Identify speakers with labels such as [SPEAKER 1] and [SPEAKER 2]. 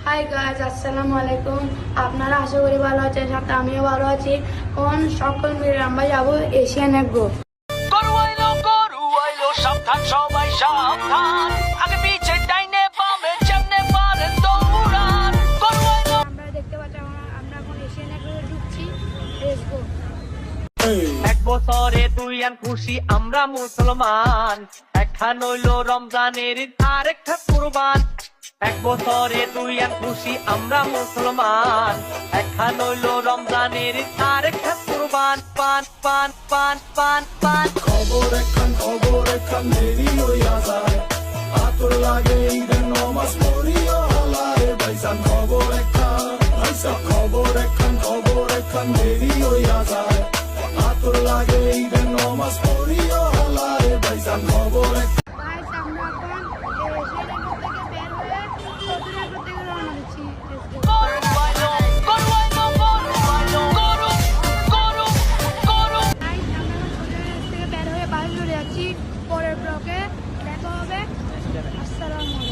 [SPEAKER 1] Hi guys, আসসালামু আলাইকুম। আপনারা আশা করি ভালো আছেন, সাথে আমিও ভালো আছি। কোন সকল মিলে আমরা যাবো এশিয়ান এগ্রো।
[SPEAKER 2] গরু আইলো গরু আইলো সাবধান সবাই সাবধান আগে পিছে ডাইনে বামে যেমনে পারেন দৌড়ান গরু আইলো।
[SPEAKER 1] আমরা দেখতে পাচ্ছি আমরা এখন এশিয়ান এগ্রো ঢুকছি। Let's go.
[SPEAKER 2] এক বছরে তুই আন খুশি আমরা মুসলমান, একখান হইলো রমজানের ঈদ আর একটা কুরবান। এক বছরে তুই আন খুশি আমরা মুসলমান, একখান হইলো রমজানের ঈদ আর একটা কুরবান। পান পান পান পান পান
[SPEAKER 3] খবর একখান দেরি হইয়া যায়, আতর লাগে ঈদের নমাজ পড়িয়া হালায় ভাইজান। খবর একখান দেরি হইয়া যায়, আতর লাগে ঈদের নমাজ পড়িয়া হালায় ভাইজান। খবর
[SPEAKER 1] গাইজ, আমরা এখন এশিয়ান এগ্রো থেকে বের হয়ে সৌদি এগ্রো থেকে রওনা দিচ্ছি। Let's go.
[SPEAKER 2] গরু আইলো গরু আইলো গরু আইলো গরু গরু গরু।
[SPEAKER 1] গাইজ, আমরা এখন সৌদি এগ্রো থেকে বের হয়ে বাড়ি চলে যাচ্ছি। পরের ব্লগে দেখা হবে। আসসালামু আলাইকুম।